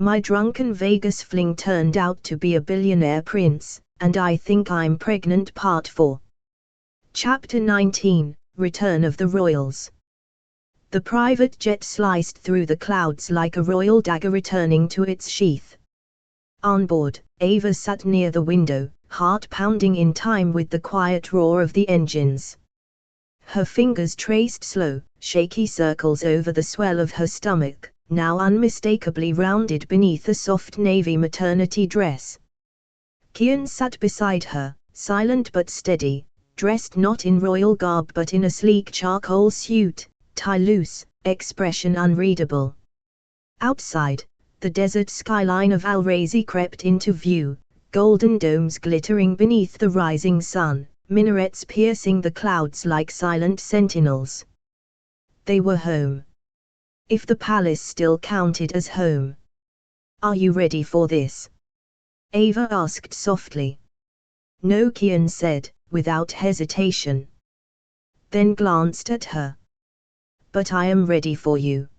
My drunken Vegas fling turned out to be a billionaire prince, and I think I'm pregnant. Part 4. Chapter 19, Return of the Royals. The private jet sliced through the clouds like a royal dagger returning to its sheath. On board, Ava sat near the window, heart pounding in time with the quiet roar of the engines. Her fingers traced slow, shaky circles over the swell of her stomach, now unmistakably rounded beneath a soft navy maternity dress. Kian sat beside her, silent but steady, dressed not in royal garb but in a sleek charcoal suit, tie loose, expression unreadable. Outside, the desert skyline of Al-Razi crept into view, golden domes glittering beneath the rising sun, minarets piercing the clouds like silent sentinels. They were home. If the palace still counted as home. "Are you ready for this?" Ava asked softly. "No," Kian said, without hesitation. Then glanced at her. "But I am ready for you."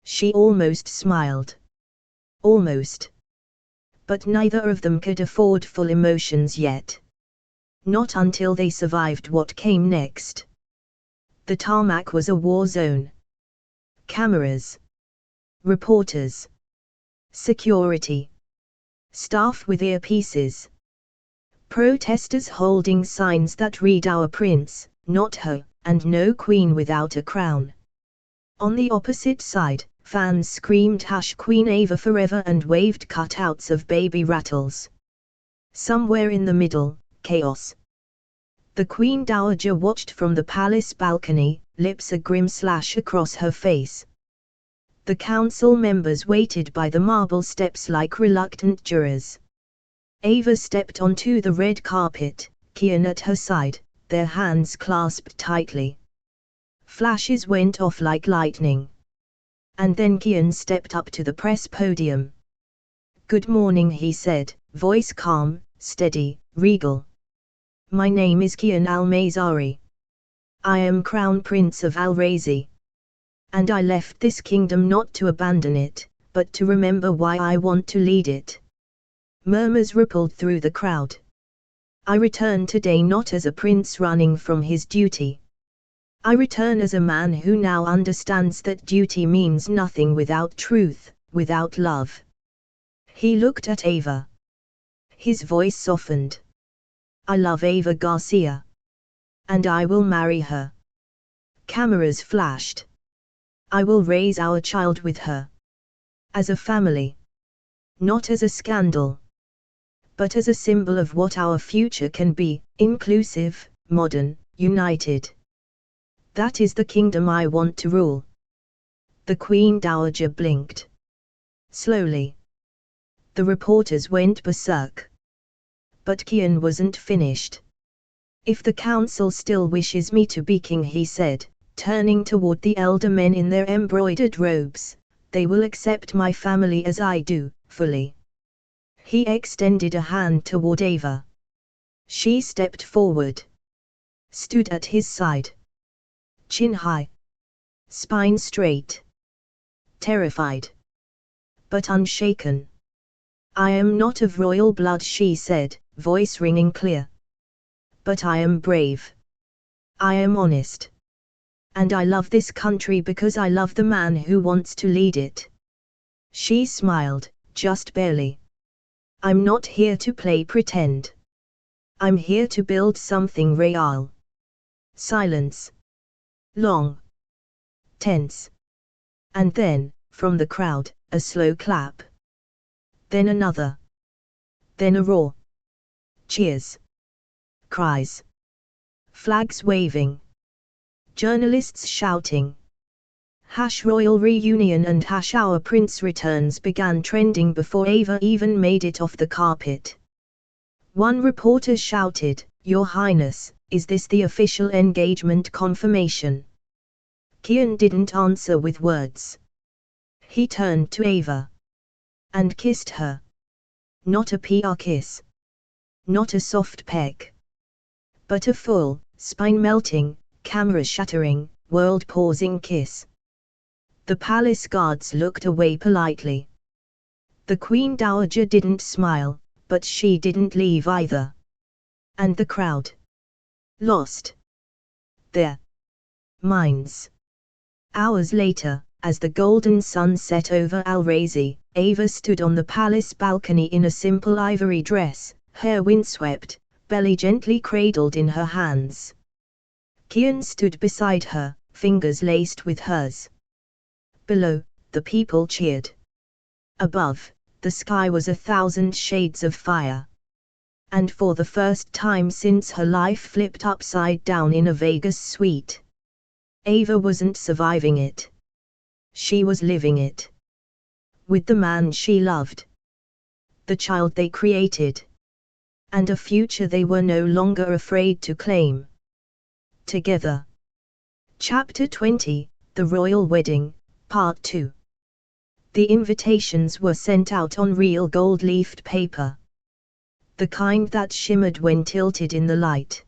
She almost smiled. Almost. But neither of them could afford full emotions yet. Not until they survived what came next. The tarmac was a war zone. Cameras. Reporters. Security. Staff with earpieces. Protesters holding signs that read "Our Prince, not her," and "No Queen without a crown." On the opposite side, fans screamed "Hush Queen Ava forever" and waved cutouts of baby rattles. Somewhere in the middle, chaos. The Queen Dowager watched from the palace balcony, lips a grim slash across her face. The council members waited by the marble steps like reluctant jurors. Ava stepped onto the red carpet, Kian at her side, their hands clasped tightly. Flashes went off like lightning. And then Kian stepped up to the press podium. "Good morning," he said, voice calm, steady, regal. "My name is Kian al-Mazari. I am Crown Prince of Al-Razi. And I left this kingdom not to abandon it, but to remember why I want to lead it." Murmurs rippled through the crowd. "I return today not as a prince running from his duty. I return as a man who now understands that duty means nothing without truth, without love." He looked at Ava. His voice softened. "I love Ava Garcia. And I will marry her." Cameras flashed. "I will raise our child with her. As a family. Not as a scandal. But as a symbol of what our future can be, inclusive, modern, united. That is the kingdom I want to rule." The Queen Dowager blinked. Slowly. The reporters went berserk. But Kian wasn't finished. "If the council still wishes me to be king," he said, turning toward the elder men in their embroidered robes, "they will accept my family as I do, fully." He extended a hand toward Ava. She stepped forward. Stood at his side. Chin high. Spine straight. Terrified. But unshaken. "I am not of royal blood," she said, voice ringing clear. "But I am brave. I am honest. And I love this country because I love the man who wants to lead it." She smiled, just barely. "I'm not here to play pretend. I'm here to build something real." Silence. Long. Tense. And then, from the crowd, a slow clap. Then another. Then a roar. Cheers. Cries. Flags waving. Journalists shouting. "Royal reunion" and "Our Prince returns" began trending before Ava even made it off the carpet. One reporter shouted, "Your Highness, is this the official engagement confirmation?" Kian didn't answer with words. He turned to Ava. And kissed her. Not a PR kiss. Not a soft peck. But a full, spine-melting, camera-shattering, world-pausing kiss. The palace guards looked away politely. The Queen Dowager didn't smile, but she didn't leave either. And the crowd lost their minds. Hours later, as the golden sun set over Al-Razi, Ava stood on the palace balcony in a simple ivory dress, hair windswept, belly gently cradled in her hands. Kian stood beside her, fingers laced with hers. Below, the people cheered. Above, the sky was 1,000 shades of fire. And for the first time since her life flipped upside down in a Vegas suite, Ava wasn't surviving it. She was living it. With the man she loved. The child they created. And a future they were no longer afraid to claim. Together. Chapter 20, The Royal Wedding, Part 2. The invitations were sent out on real gold-leafed paper. The kind that shimmered when tilted in the light.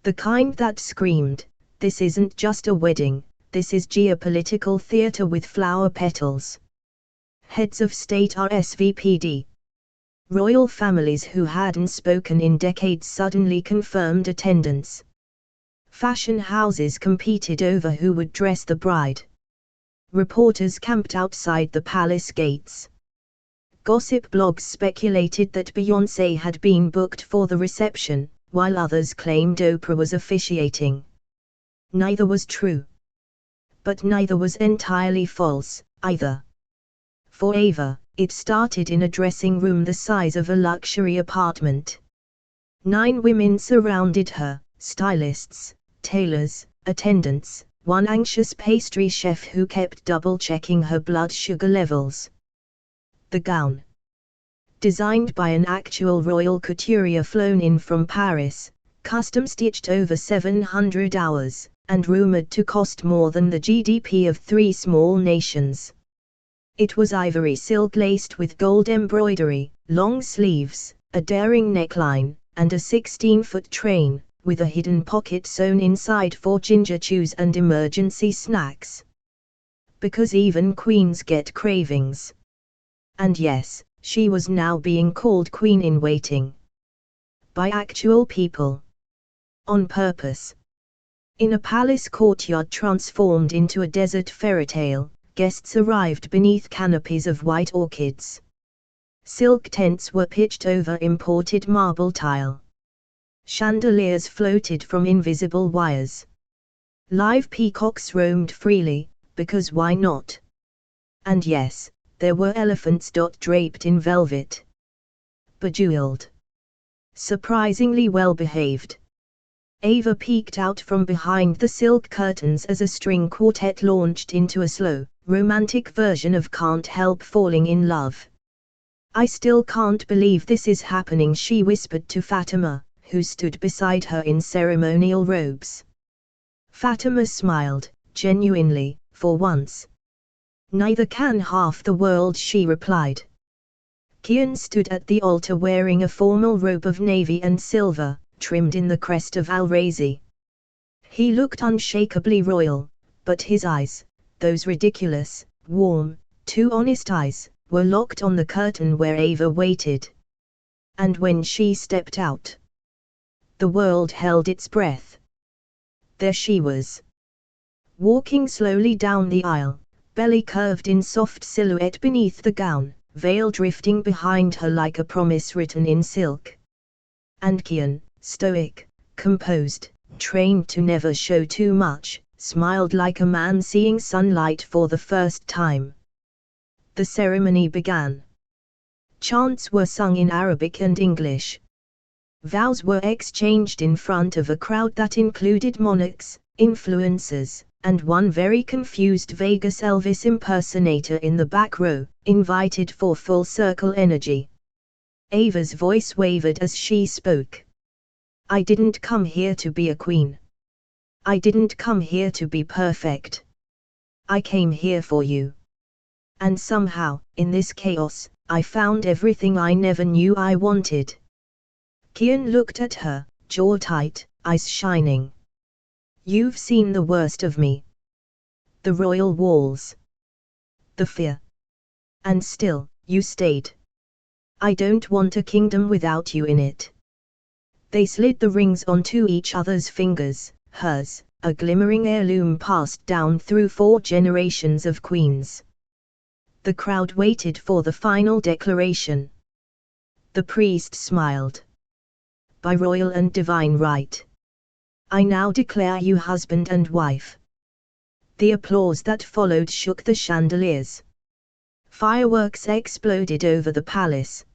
The kind that screamed, "This isn't just a wedding, this is geopolitical theater with flower petals." Heads of state RSVP'd. Royal families who hadn't spoken in decades suddenly confirmed attendance. Fashion houses competed over who would dress the bride. Reporters camped outside the palace gates. Gossip blogs speculated that Beyoncé had been booked for the reception, while others claimed Oprah was officiating. Neither was true. But neither was entirely false, either. For Ava, it started in a dressing room the size of a luxury apartment. 9 women surrounded her, stylists, tailors, attendants, one anxious pastry chef who kept double-checking her blood sugar levels. The gown, designed by an actual royal couturier flown in from Paris, custom-stitched over 700 hours, and rumored to cost more than the GDP of 3 small nations. It was ivory silk laced with gold embroidery, long sleeves, a daring neckline, and a 16-foot train, with a hidden pocket sewn inside for ginger chews and emergency snacks. Because even queens get cravings. And yes, she was now being called Queen in Waiting. By actual people. On purpose. In a palace courtyard transformed into a desert fairytale, guests arrived beneath canopies of white orchids. Silk tents were pitched over imported marble tile. Chandeliers floated from invisible wires. Live peacocks roamed freely, because why not? And yes, there were elephants draped in velvet. Bejeweled. Surprisingly well behaved. Ava peeked out from behind the silk curtains as a string quartet launched into a slow, romantic version of Can't Help Falling in Love. "I still can't believe this is happening," she whispered to Fatima, who stood beside her in ceremonial robes. Fatima smiled, genuinely, for once. "Neither can half the world," she replied. Kian stood at the altar wearing a formal robe of navy and silver, trimmed in the crest of Al-Razi. He looked unshakably royal, but his eyes, those ridiculous, warm, too honest eyes, were locked on the curtain where Ava waited. And when she stepped out, the world held its breath. There she was. Walking slowly down the aisle, belly curved in soft silhouette beneath the gown, veil drifting behind her like a promise written in silk. And Kian, stoic, composed, trained to never show too much, smiled like a man seeing sunlight for the first time. The ceremony began. Chants were sung in Arabic and English. Vows were exchanged in front of a crowd that included monarchs, influencers, and one very confused Vegas Elvis impersonator in the back row, invited for full circle energy. Ava's voice wavered as she spoke. "I didn't come here to be a queen. I didn't come here to be perfect. I came here for you. And somehow, in this chaos, I found everything I never knew I wanted." Kian looked at her, jaw tight, eyes shining. "You've seen the worst of me. The royal walls. The fear. And still, you stayed. I don't want a kingdom without you in it. They slid the rings onto each other's fingers, hers, a glimmering heirloom passed down through 4 generations of queens. The crowd waited for the final declaration. The priest smiled. By royal and divine right, I now declare you husband and wife. The applause that followed shook the chandeliers. Fireworks exploded over the palace.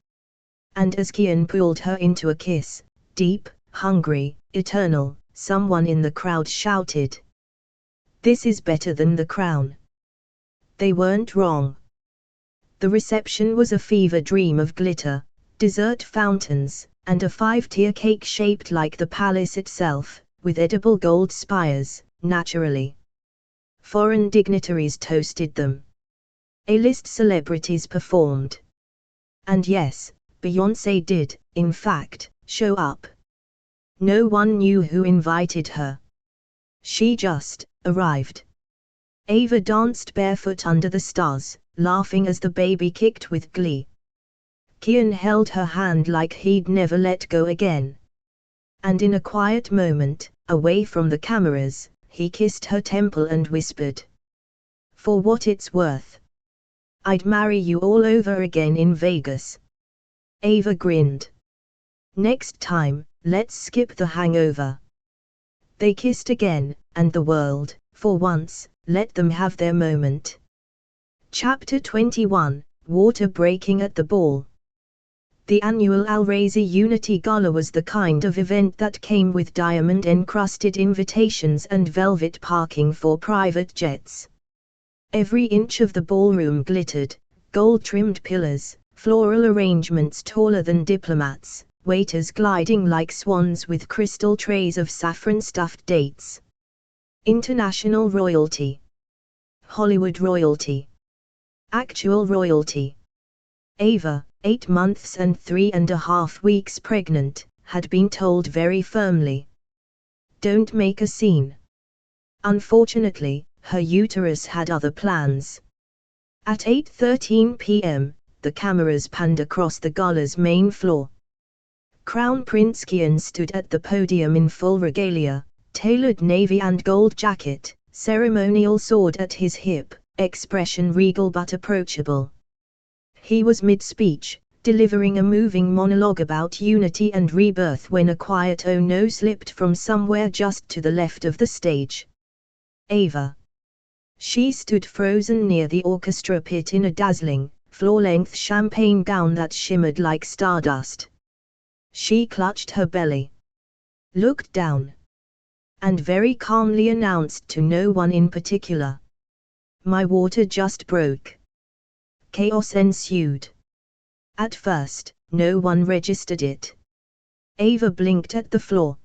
And as Kian pulled her into a kiss, deep, hungry, eternal, someone in the crowd shouted, "This is better than the crown." They weren't wrong. The reception was a fever dream of glitter, dessert fountains, and a 5-tier cake shaped like the palace itself, with edible gold spires, naturally. Foreign dignitaries toasted them. A-list celebrities performed. And yes, Beyoncé did, in fact, show up. No one knew who invited her. She just arrived. Ava danced barefoot under the stars, laughing as the baby kicked with glee. Kian held her hand like he'd never let go again. And in a quiet moment, away from the cameras, he kissed her temple and whispered, "For what it's worth, I'd marry you all over again in Vegas." Ava grinned. "Next time, let's skip the hangover." They kissed again, and the world, for once, let them have their moment. Chapter 21, Water Breaking at the Ball. The annual Al-Razi Unity Gala was the kind of event that came with diamond-encrusted invitations and velvet parking for private jets. Every inch of the ballroom glittered, gold-trimmed pillars, floral arrangements taller than diplomats, waiters gliding like swans with crystal trays of saffron-stuffed dates. International royalty. Hollywood royalty. Actual royalty. Ava, 8 months and 3.5 weeks pregnant, had been told very firmly, "Don't make a scene." Unfortunately, her uterus had other plans. At 8:13 p.m., the cameras panned across the gala's main floor. Crown Prince Kian stood at the podium in full regalia, tailored navy and gold jacket, ceremonial sword at his hip, expression regal but approachable. He was mid-speech, delivering a moving monologue about unity and rebirth when a quiet "oh no" slipped from somewhere just to the left of the stage. Ava. She stood frozen near the orchestra pit in a dazzling, floor-length champagne gown that shimmered like stardust. She clutched her belly, looked down, and very calmly announced to no one in particular, "My water just broke." Chaos ensued. At first, no one registered it. Ava blinked at the floor.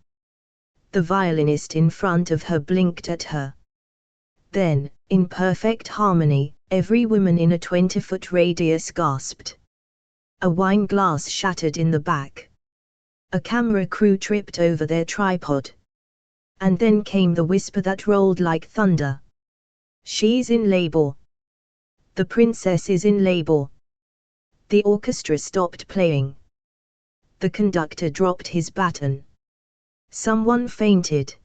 The violinist in front of her blinked at her. Then, in perfect harmony, every woman in a 20-foot radius gasped. A wine glass shattered in the back. A camera crew tripped over their tripod. And then came the whisper that rolled like thunder. "She's in labor. The princess is in labor." The orchestra stopped playing. The conductor dropped his baton. Someone fainted.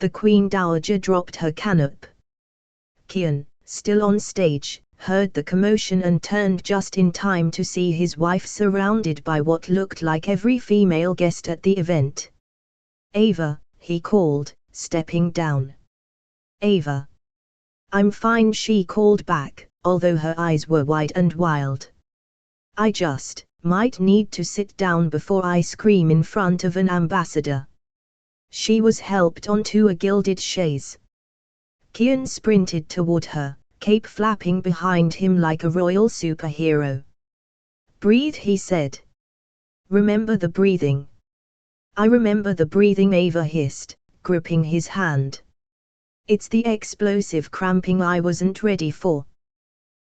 The Queen Dowager dropped her canop. Kian, still on stage, heard the commotion and turned just in time to see his wife surrounded by what looked like every female guest at the event. "Ava," he called, stepping down. "Ava." "I'm fine," she called back, although her eyes were wide and wild. "I just might need to sit down before I scream in front of an ambassador." She was helped onto a gilded chaise. Kian sprinted toward her, cape flapping behind him like a royal superhero. "Breathe," he said. "Remember the breathing." "I remember the breathing," Ava hissed, gripping his hand. "It's the explosive cramping I wasn't ready for."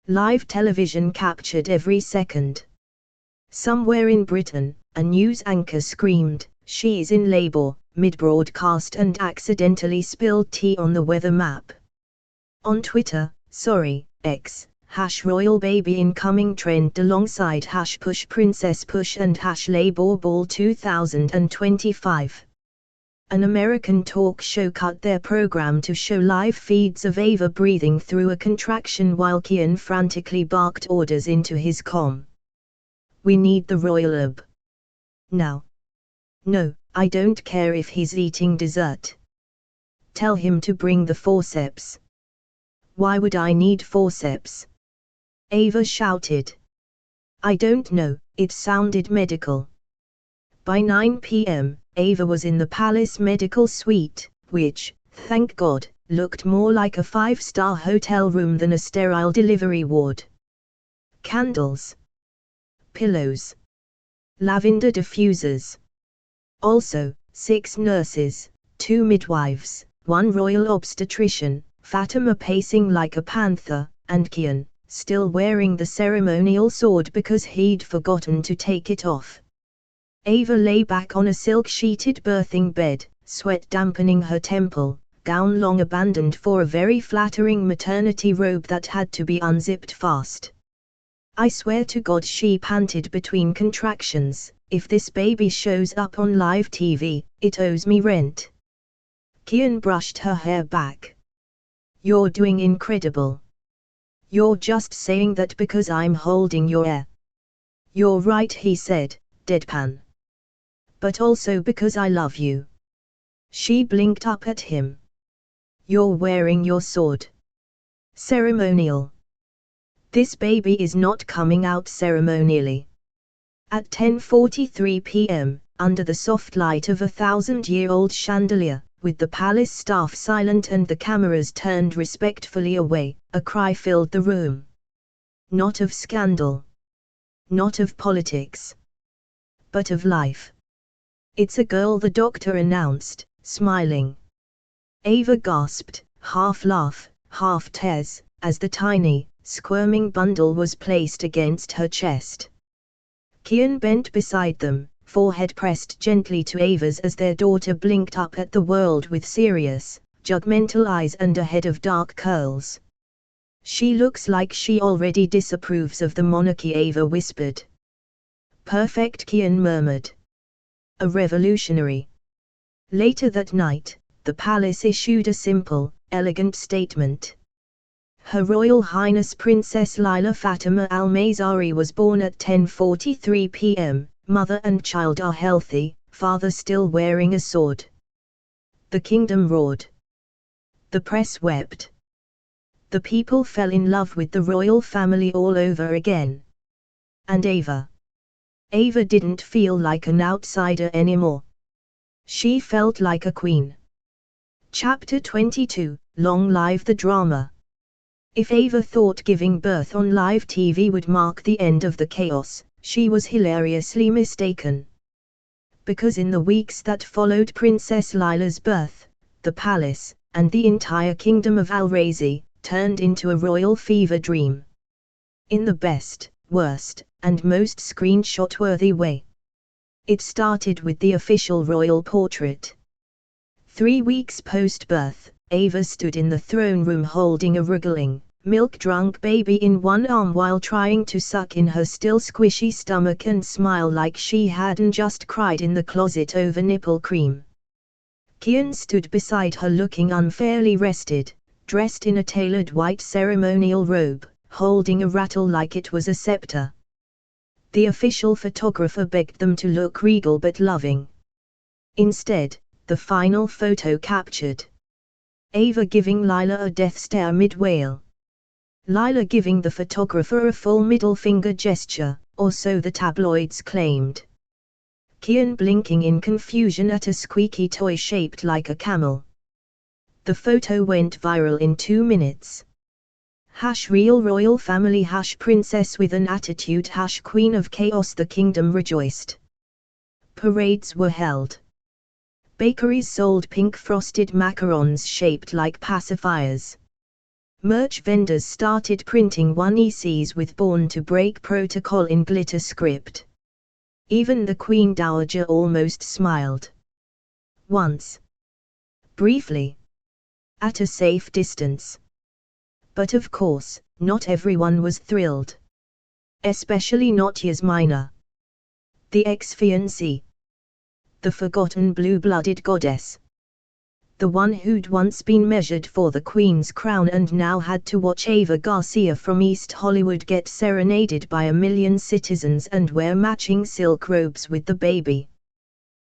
Live television captured every second. Somewhere in Britain, a news anchor screamed, "She's in labor," mid-broadcast and accidentally spilled tea on the weather map. On Twitter, sorry, X, #royal baby incoming trend alongside #push princess push and #labor ball 2025. An American talk show cut their program to show live feeds of Ava breathing through a contraction while Kian frantically barked orders into his comm. "We need the royal ob. Now. No, I don't care if he's eating dessert. Tell him to bring the forceps." "Why would I need forceps?" Ava shouted. "I don't know, it sounded medical." By 9 p.m., Ava was in the palace medical suite, which, thank God, looked more like a 5-star hotel room than a sterile delivery ward. Candles. Pillows. Lavender diffusers. Also, 6 nurses, 2 midwives, 1 royal obstetrician, Fatima pacing like a panther, and Kian, still wearing the ceremonial sword because he'd forgotten to take it off. Ava lay back on a silk-sheeted birthing bed, sweat dampening her temple, gown long abandoned for a very flattering maternity robe that had to be unzipped fast. "I swear to God," she panted between contractions, "if this baby shows up on live TV, it owes me rent." Kian brushed her hair back. "You're doing incredible. You're just saying that because I'm holding your hair." "You're right," he said, deadpan. "But also because I love you." She blinked up at him. "You're wearing your sword. Ceremonial. This baby is not coming out ceremonially." At 10:43 p.m., under the soft light of a 1,000-year-old chandelier, with the palace staff silent and the cameras turned respectfully away, a cry filled the room. Not of scandal. Not of politics. But of life. "It's a girl," the doctor announced, smiling. Ava gasped, half laugh, half tears, as the tiny, squirming bundle was placed against her chest. Kian bent beside them, forehead pressed gently to Ava's as their daughter blinked up at the world with serious, judgmental eyes and a head of dark curls. "She looks like she already disapproves of the monarchy," Ava whispered. "Perfect," Kian murmured. "A revolutionary." Later that night, the palace issued a simple, elegant statement. Her Royal Highness Princess Laila Fatima Al-Mazari was born at 10:43 p.m., mother and child are healthy, father still wearing a sword. The kingdom roared. The press wept. The people fell in love with the royal family all over again. And Ava didn't feel like an outsider anymore. She felt like a queen. Chapter 22, Long Live the Drama. If Ava thought giving birth on live TV would mark the end of the chaos, she was hilariously mistaken. Because in the weeks that followed Princess Laila's birth, the palace, and the entire kingdom of Al-Razi, turned into a royal fever dream. In the best, worst, and most screenshot-worthy way. It started with the official royal portrait. 3 weeks post-birth, Ava stood in the throne room holding a wriggling, milk-drunk baby in one arm while trying to suck in her still squishy stomach and smile like she hadn't just cried in the closet over nipple cream. Kian stood beside her looking unfairly rested, dressed in a tailored white ceremonial robe, holding a rattle like it was a scepter. The official photographer begged them to look regal but loving. Instead, the final photo captured Ava giving Laila a death stare mid-wail. Laila giving the photographer a full middle finger gesture, or so the tabloids claimed. Kian blinking in confusion at a squeaky toy shaped like a camel. The photo went viral in 2 minutes. #real royal family #princess with an attitude #queen of chaos. The kingdom rejoiced. Parades were held. Bakeries sold pink frosted macarons shaped like pacifiers. Merch vendors started printing 1ECs with Born to Break Protocol in glitter script. Even the Queen Dowager almost smiled. Once. Briefly. At a safe distance. But of course, not everyone was thrilled. Especially not Yasmina, the ex-fiancée, the forgotten blue-blooded goddess. The one who'd once been measured for the Queen's crown and now had to watch Ava Garcia from East Hollywood get serenaded by a million citizens and wear matching silk robes with the baby.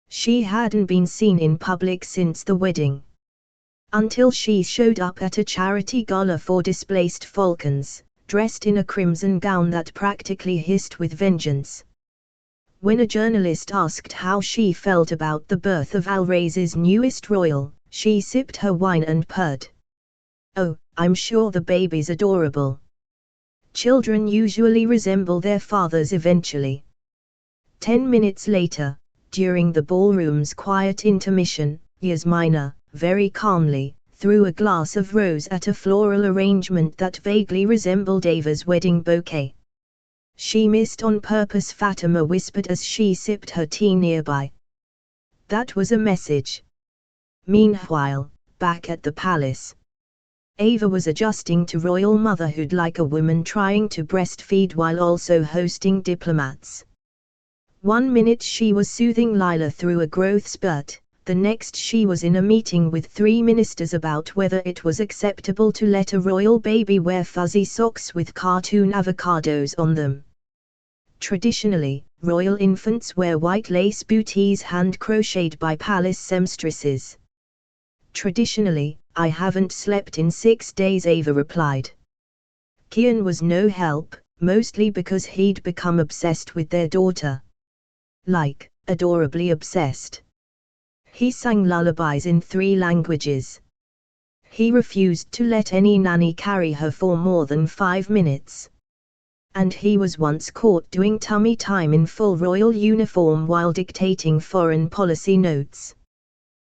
She hadn't been seen in public since the wedding. Until she showed up at a charity gala for displaced falcons, dressed in a crimson gown that practically hissed with vengeance. When a journalist asked how she felt about the birth of Al-Razi's newest royal, she sipped her wine and purred. "Oh, I'm sure the baby's adorable. Children usually resemble their fathers eventually." 10 minutes later, during the ballroom's quiet intermission, Yasmina, very calmly, threw a glass of rose at a floral arrangement that vaguely resembled Ava's wedding bouquet. "She missed on purpose," Fatima whispered as she sipped her tea nearby. That was a message. Meanwhile, back at the palace, Ava was adjusting to royal motherhood like a woman trying to breastfeed while also hosting diplomats. 1 minute she was soothing Lila through a growth spurt, the next she was in a meeting with 3 ministers about whether it was acceptable to let a royal baby wear fuzzy socks with cartoon avocados on them. Traditionally, royal infants wear white lace booties hand-crocheted by palace seamstresses. "Traditionally, I haven't slept in 6 days," Ava replied. Kian was no help, mostly because he'd become obsessed with their daughter. Like, adorably obsessed. He sang lullabies in 3 languages. He refused to let any nanny carry her for more than 5 minutes. And he was once caught doing tummy time in full royal uniform while dictating foreign policy notes.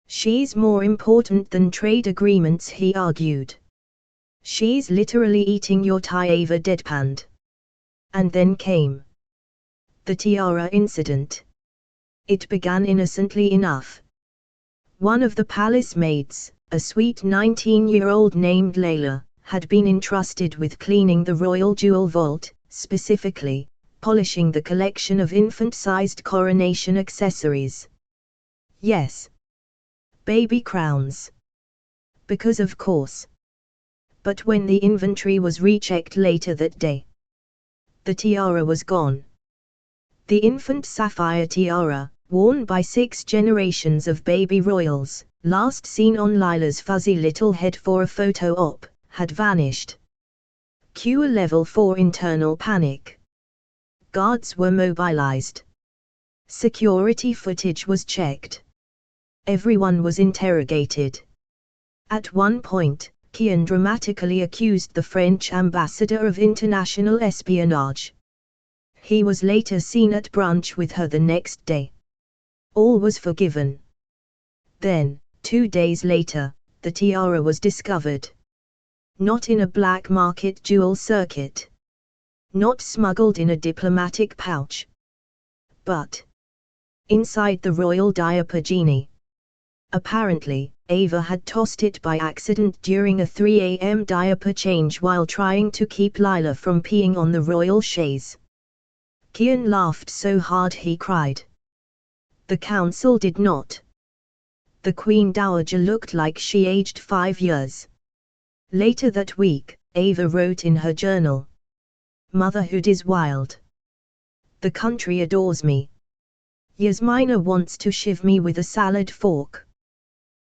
"She's more important than trade agreements," he argued. "She's literally eating your tie," Ava deadpanned. And then came the tiara incident. It began innocently enough. One of the palace maids, a sweet 19-year-old named Layla, had been entrusted with cleaning the royal jewel vault, specifically, polishing the collection of infant-sized coronation accessories. Yes. Baby crowns. Because of course. But when the inventory was rechecked later that day, the tiara was gone. The infant sapphire tiara, worn by 6 generations of baby royals, last seen on Lila's fuzzy little head for a photo op, had vanished. Cue a level 4 internal panic. Guards were mobilized. Security footage was checked. Everyone was interrogated. At one point, Kian dramatically accused the French ambassador of international espionage. He was later seen at brunch with her the next day. All was forgiven. Then, 2 days later, the tiara was discovered. Not in a black market jewel circuit. Not smuggled in a diplomatic pouch. But inside the royal diaper genie. Apparently, Ava had tossed it by accident during a 3 a.m. diaper change while trying to keep Lila from peeing on the royal chaise. Kian laughed so hard he cried. The council did not. The Queen Dowager looked like she aged 5 years. Later that week, Ava wrote in her journal, "Motherhood is wild. The country adores me. Yasmina wants to shiv me with a salad fork.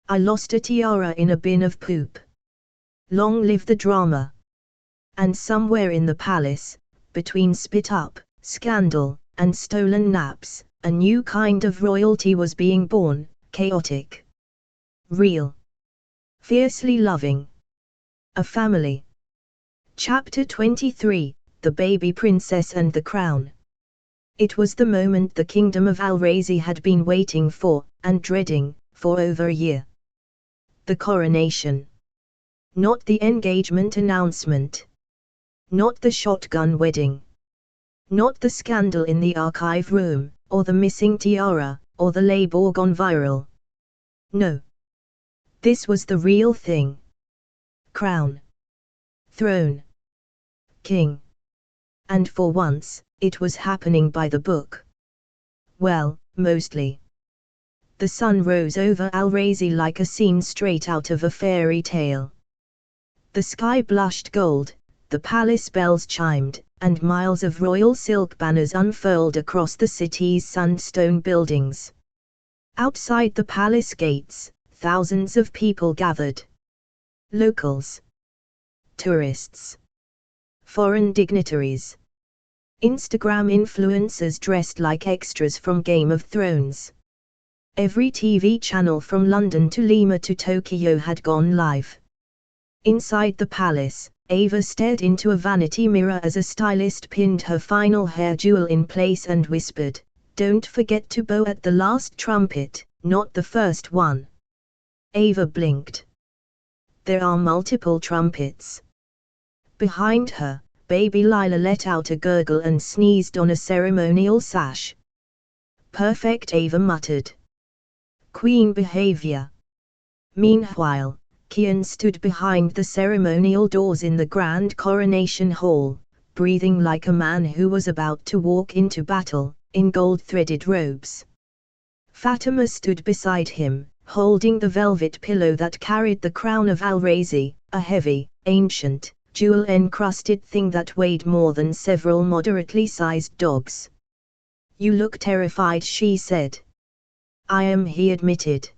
I lost a tiara in a bin of poop. Long live the drama." And somewhere in the palace, between spit up, scandal, and stolen naps, a new kind of royalty was being born, chaotic. Real. Fiercely loving. A family. Chapter 23, The Baby Princess and the Crown. It was the moment the kingdom of Al-Razi had been waiting for, and dreading, for over a year. The coronation. Not the engagement announcement. Not the shotgun wedding. Not the scandal in the archive room, or the missing tiara, or the label gone viral. No. This was the real thing. Crown. Throne. king. And for once, it was happening by the book. Well, mostly. The sun rose over Al-Razi like a scene straight out of a fairy tale. The sky blushed gold, the palace bells chimed, and miles of royal silk banners unfurled across the city's sandstone buildings. Outside the palace gates, thousands of people gathered. Locals, tourists, foreign dignitaries, Instagram influencers dressed like extras from Game of Thrones. Every TV channel from London to Lima to Tokyo had gone live. Inside the palace, Ava stared into a vanity mirror as a stylist pinned her final hair jewel in place and whispered, "Don't forget to blow at the last trumpet, not the first one." Ava blinked. There are multiple trumpets. Behind her, baby Lila let out a gurgle and sneezed on a ceremonial sash. "Perfect," Ava muttered. "Queen behavior." Meanwhile, Kian stood behind the ceremonial doors in the grand coronation hall, breathing like a man who was about to walk into battle, in gold-threaded robes. Fatima stood beside him, holding the velvet pillow that carried the crown of Al-Razi, a heavy, ancient, jewel-encrusted thing that weighed more than several moderately sized dogs. "You look terrified," she said. "I am," he admitted.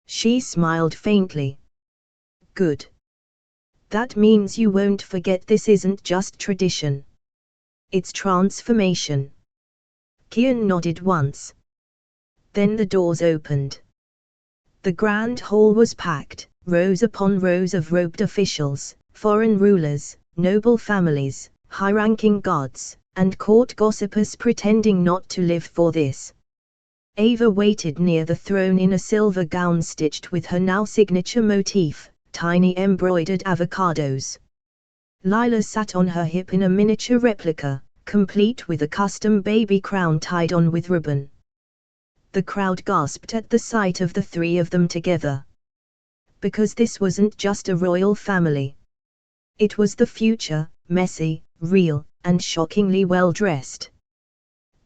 She smiled faintly. "Good. That means you won't forget this isn't just tradition. It's transformation." Kian nodded once. Then the doors opened. The grand hall was packed, rows upon rows of robed officials, foreign rulers, noble families, high-ranking guards, and court gossipers pretending not to live for this. Ava waited near the throne in a silver gown stitched with her now signature motif, tiny embroidered avocados. Lila sat on her hip in a miniature replica, complete with a custom baby crown tied on with ribbon. The crowd gasped at the sight of the three of them together. Because this wasn't just a royal family. It was the future, messy, real, and shockingly well-dressed.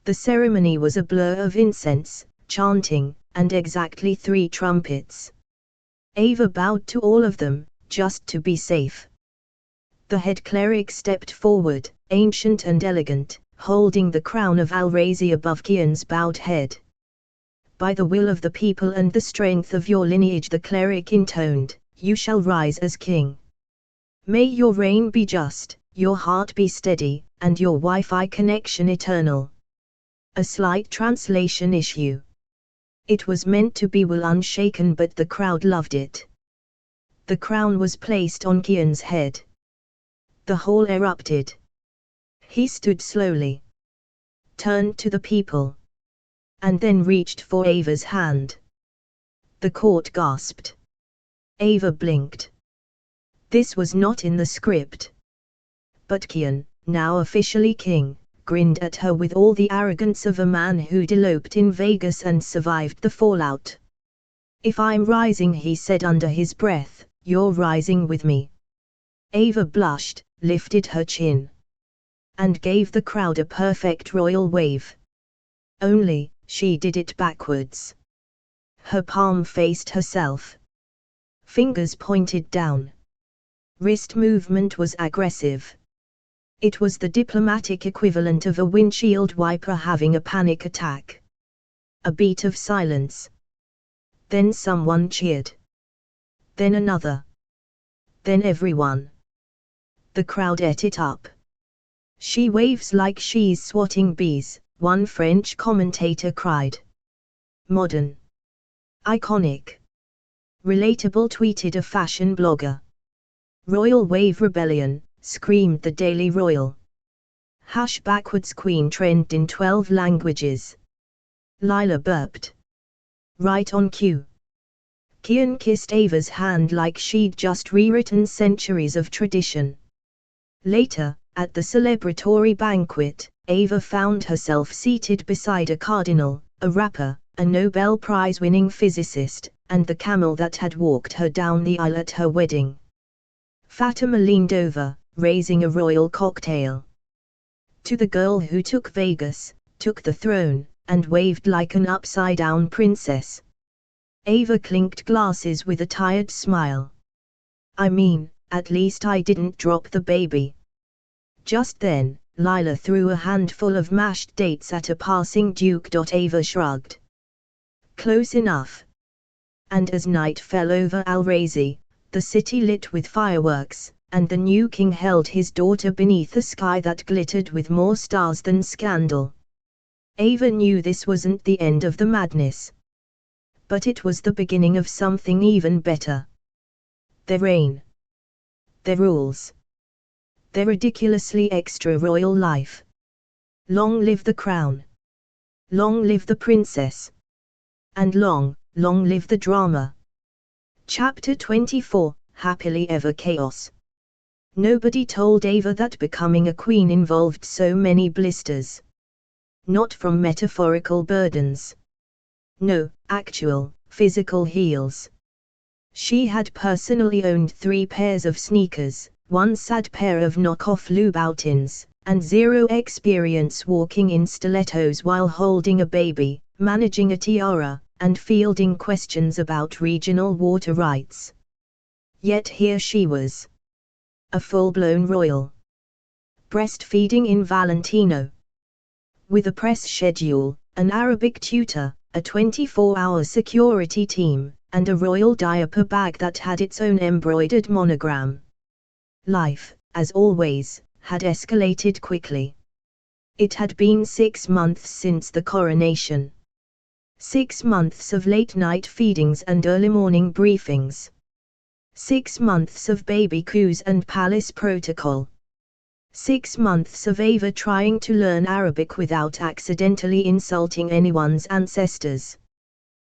The ceremony was a blur of incense, chanting, and exactly 3 trumpets. Ava bowed to all of them, just to be safe. The head cleric stepped forward, ancient and elegant, holding the crown of Al-Razi above Kian's bowed head. "By the will of the people and the strength of your lineage," the cleric intoned, "you shall rise as king. May your reign be just, your heart be steady, and your Wi-Fi connection eternal." A slight translation issue. It was meant to be will unshaken, but the crowd loved it. The crown was placed on Kian's head. The hall erupted. He stood slowly, turned to the people, and then reached for Ava's hand. The court gasped. Ava blinked. This was not in the script. But Kian, now officially king, grinned at her with all the arrogance of a man who'd eloped in Vegas and survived the fallout. "If I'm rising," he said under his breath, "you're rising with me." Ava blushed, lifted her chin, and gave the crowd a perfect royal wave. Only, she did it backwards. Her palm faced herself. Fingers pointed down. Wrist movement was aggressive. It was the diplomatic equivalent of a windshield wiper having a panic attack. A beat of silence. Then someone cheered. Then another. Then everyone. The crowd ate it up. "She waves like she's swatting bees," one French commentator cried. "Modern. Iconic. Relatable," tweeted a fashion blogger. "Royal wave rebellion," screamed the Daily Royal. #backwards queen trended in 12 languages. Lila burped. Right on cue. Kian kissed Ava's hand like she'd just rewritten centuries of tradition. Later, at the celebratory banquet, Ava found herself seated beside a cardinal, a rapper, a Nobel Prize-winning physicist, and the camel that had walked her down the aisle at her wedding. Fatima leaned over, raising a royal cocktail. To the girl who took Vegas, took the throne, and waved like an upside-down princess. Ava clinked glasses with a tired smile. I mean, at least I didn't drop the baby. Just then, Lila threw a handful of mashed dates at a passing duke. Ava shrugged. Close enough. And as night fell over Al-Razi, the city lit with fireworks, and the new king held his daughter beneath a sky that glittered with more stars than scandal. Ava knew this wasn't the end of the madness. But it was the beginning of something even better. Their reign. Their rules. Their ridiculously extra royal life. Long live the crown. Long live the princess. And long live the drama. Chapter 24, Happily Ever Chaos. Nobody told Ava that becoming a queen involved so many blisters. Not from metaphorical burdens. No, actual, physical heels. She had personally owned 3 pairs of sneakers, 1 sad pair of knockoff Louboutins, and 0 experience walking in stilettos while holding a baby, managing a tiara, and fielding questions about regional water rights. Yet here she was. A full-blown royal. Breastfeeding in Valentino. With a press schedule, an Arabic tutor, a 24-hour security team, and a royal diaper bag that had its own embroidered monogram. Life, as always, had escalated quickly. It had been 6 months since the coronation. 6 months of late-night feedings and early morning briefings. 6 months of baby coups and palace protocol. 6 months of Ava trying to learn Arabic without accidentally insulting anyone's ancestors.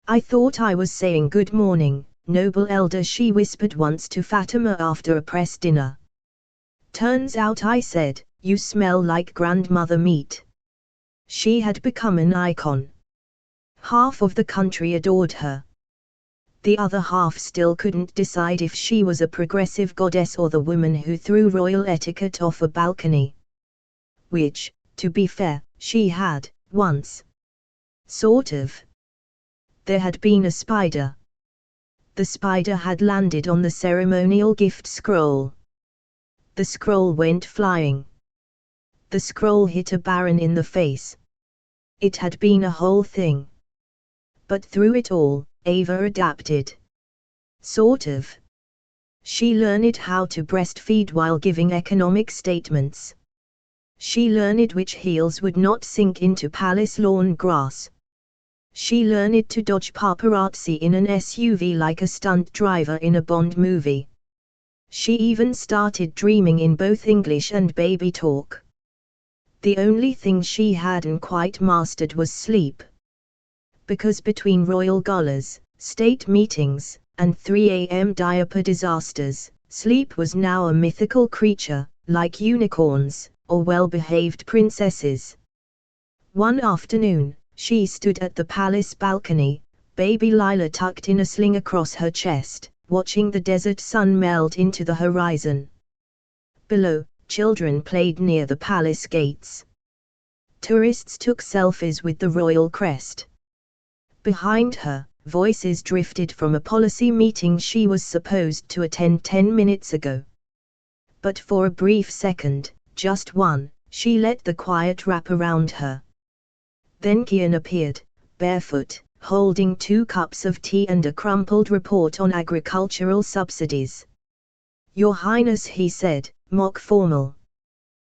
I thought I was saying good morning, noble elder, she whispered once to Fatima after a press dinner. Turns out I said, you smell like grandmother meat. She had become an icon. Half of the country adored her. The other half still couldn't decide if she was a progressive goddess or the woman who threw royal etiquette off a balcony. Which, to be fair, she had, once. Sort of. There had been a spider. The spider had landed on the ceremonial gift scroll. The scroll went flying. The scroll hit a baron in the face. It had been a whole thing. But through it all, Ava adapted. Sort of. She learned how to breastfeed while giving economic statements. She learned which heels would not sink into palace lawn grass. She learned to dodge paparazzi in an SUV like a stunt driver in a Bond movie. She even started dreaming in both English and baby talk. The only thing she hadn't quite mastered was sleep. Because between royal galas, state meetings, and 3 a.m. diaper disasters, sleep was now a mythical creature, like unicorns, or well-behaved princesses. One afternoon, she stood at the palace balcony, baby Lila tucked in a sling across her chest, watching the desert sun melt into the horizon. Below, children played near the palace gates. Tourists took selfies with the royal crest. Behind her, voices drifted from a policy meeting she was supposed to attend 10 minutes ago. But for a brief second, just one, she let the quiet wrap around her. Then Kian appeared, barefoot, holding 2 cups of tea and a crumpled report on agricultural subsidies. Your Highness, he said, mock formal.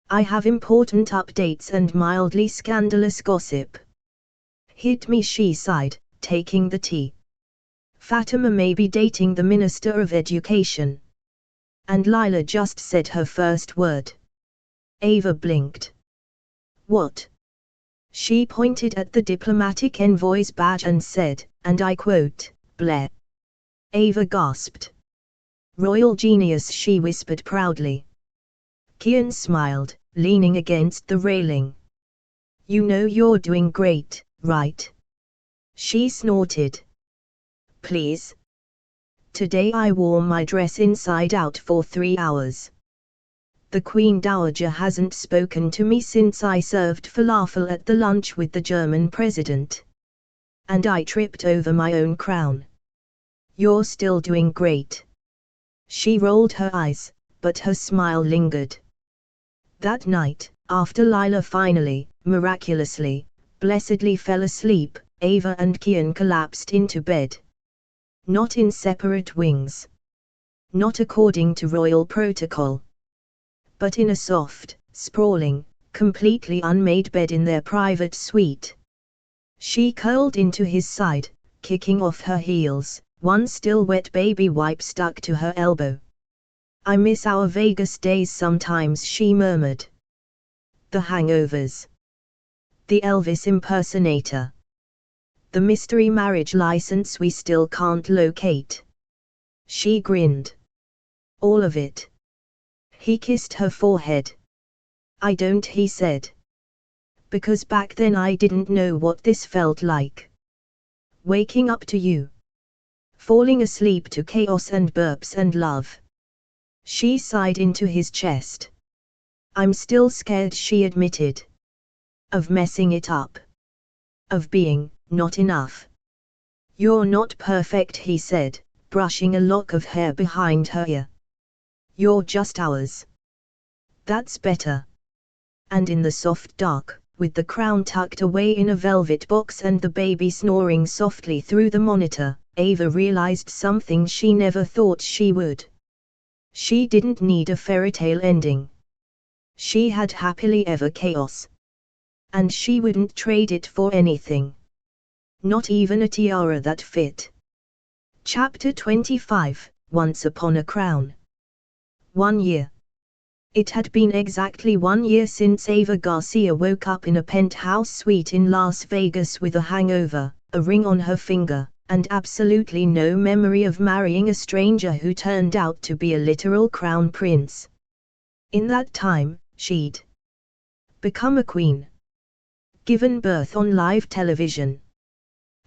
I have important updates and mildly scandalous gossip. Hit me, she sighed, taking the tea. Fatima may be dating the Minister of Education. And Lila just said her first word. Ava blinked. What? She pointed at the diplomatic envoy's badge and said, and I quote, Blair. Ava gasped. Royal genius, she whispered proudly. Kian smiled, leaning against the railing. You know you're doing great, right? She snorted. Please. Today I wore my dress inside out for 3 hours. The Queen Dowager hasn't spoken to me since I served falafel at the lunch with the German president. And I tripped over my own crown. You're still doing great. She rolled her eyes, but her smile lingered. That night, after Lila finally, miraculously, blessedly fell asleep, Ava and Kian collapsed into bed. Not in separate wings. Not according to royal protocol. But in a soft, sprawling, completely unmade bed in their private suite. She curled into his side, kicking off her heels, one still wet baby wipe stuck to her elbow. I miss our Vegas days sometimes, she murmured. The hangovers. The Elvis impersonator. The mystery marriage license we still can't locate. She grinned. All of it. He kissed her forehead. I don't, he said. Because back then I didn't know what this felt like. Waking up to you. Falling asleep to chaos and burps and love. She sighed into his chest. I'm still scared, she admitted. Of messing it up. Of being not enough. You're not perfect, he said, brushing a lock of hair behind her ear. You're just ours. That's better. And in the soft dark, with the crown tucked away in a velvet box and the baby snoring softly through the monitor, Ava realized something she never thought she would. She didn't need a fairy tale ending. She had happily ever chaos. And she wouldn't trade it for anything. Not even a tiara that fit. Chapter 25, Once Upon a Crown. 1 year. It had been exactly 1 year since Ava Garcia woke up in a penthouse suite in Las Vegas with a hangover, a ring on her finger, and absolutely no memory of marrying a stranger who turned out to be a literal crown prince. In that time, she'd become a queen. Given birth on live television.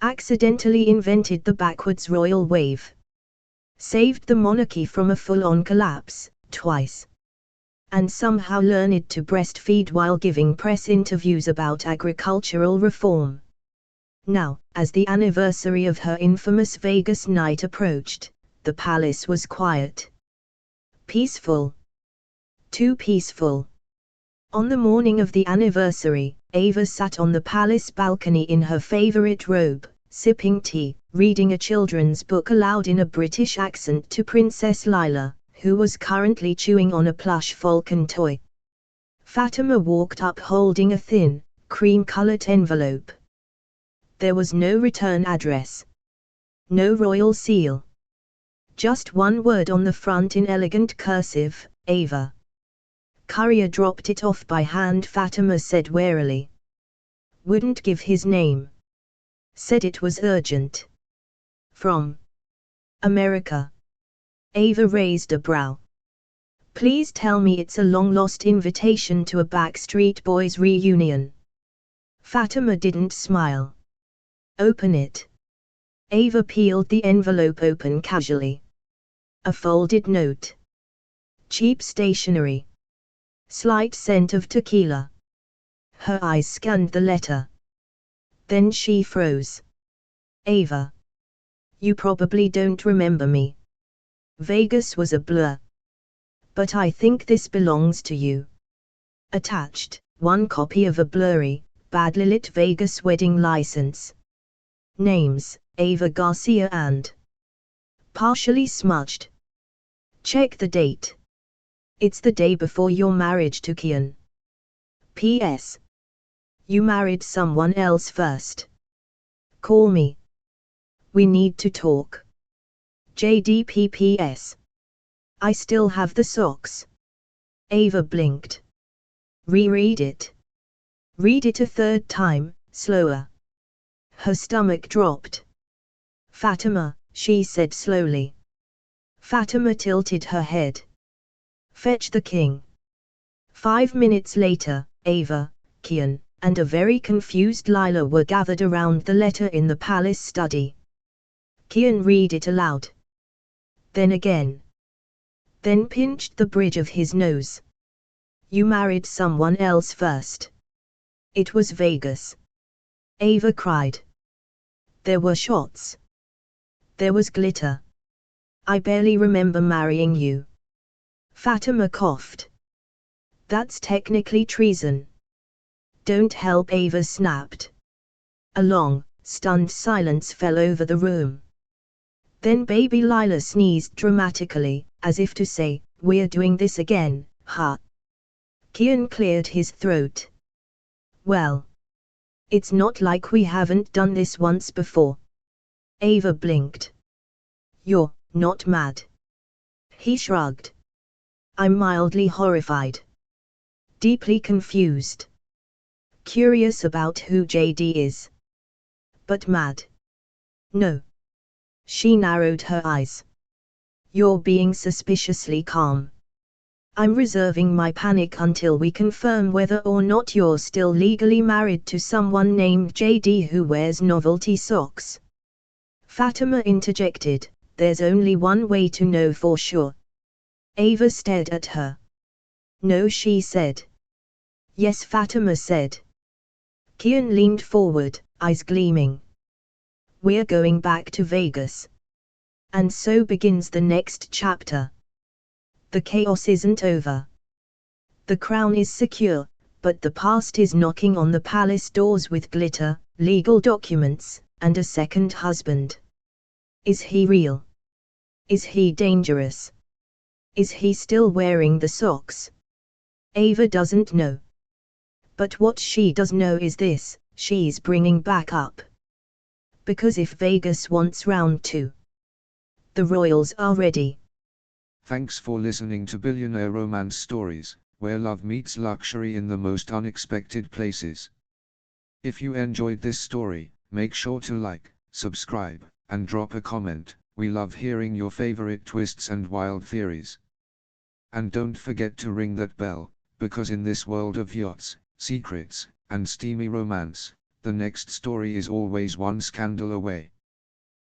Accidentally invented the backwards royal wave. Saved the monarchy from a full-on collapse, twice. And somehow learned to breastfeed while giving press interviews about agricultural reform. Now, as the anniversary of her infamous Vegas night approached, the palace was quiet. Peaceful. Too peaceful. On the morning of the anniversary, Ava sat on the palace balcony in her favorite robe, sipping tea, reading a children's book aloud in a British accent to Princess Lila, who was currently chewing on a plush falcon toy. Fatima walked up holding a thin, cream-colored envelope. There was no return address. No royal seal. Just one word on the front in elegant cursive, Ava. Courier dropped it off by hand, Fatima said warily. Wouldn't give his name. Said it was urgent. From America. Ava raised a brow. Please tell me it's a long-lost invitation to a Backstreet Boys reunion. Fatima didn't smile. Open it. Ava peeled the envelope open casually. A folded note. Cheap stationery. Slight scent of tequila. Her eyes scanned the letter. Then she froze. Ava. You probably don't remember me. Vegas was a blur. But I think this belongs to you. Attached, one copy of a blurry, badly lit Vegas wedding license. Names, Ava Garcia and partially smudged. Check the date. It's the day before your marriage to Kian. P.S. You married someone else first. Call me. We need to talk. JDPPS. I still have the socks. Ava blinked. Reread it. Read it a third time, slower. Her stomach dropped. Fatima, she said slowly. Fatima tilted her head. Fetch the king. 5 minutes later, Ava, Kian, and a very confused Lila were gathered around the letter in the palace study. Kian read it aloud. Then again. Then pinched the bridge of his nose. You married someone else first. It was Vegas. Ava cried. There were shots. There was glitter. I barely remember marrying you. Fatima coughed. That's technically treason. Don't help, Ava snapped. A long, stunned silence fell over the room. Then baby Lila sneezed dramatically, as if to say, "We're doing this again, huh?" Kian cleared his throat. Well, it's not like we haven't done this once before. Ava blinked. You're not mad. He shrugged. I'm mildly horrified. Deeply confused. Curious about who JD is. But mad. No. She narrowed her eyes. You're being suspiciously calm. I'm reserving my panic until we confirm whether or not you're still legally married to someone named JD who wears novelty socks. Fatima interjected, there's only one way to know for sure. Ava stared at her. No, she said. Yes, Fatima said. Kian leaned forward, eyes gleaming. We're going back to Vegas. And so begins the next chapter. The chaos isn't over. The crown is secure, but the past is knocking on the palace doors with glitter, legal documents, and a second husband. Is he real? Is he dangerous? Is he still wearing the socks? Ava doesn't know. But what she does know is this, she's bringing back up. Because if Vegas wants round 2, the royals are ready. Thanks for listening to Billionaire Romance Stories, where love meets luxury in the most unexpected places. If you enjoyed this story, make sure to like, subscribe, and drop a comment. We love hearing your favorite twists and wild theories. And don't forget to ring that bell, because in this world of yachts, secrets, and steamy romance, the next story is always one scandal away.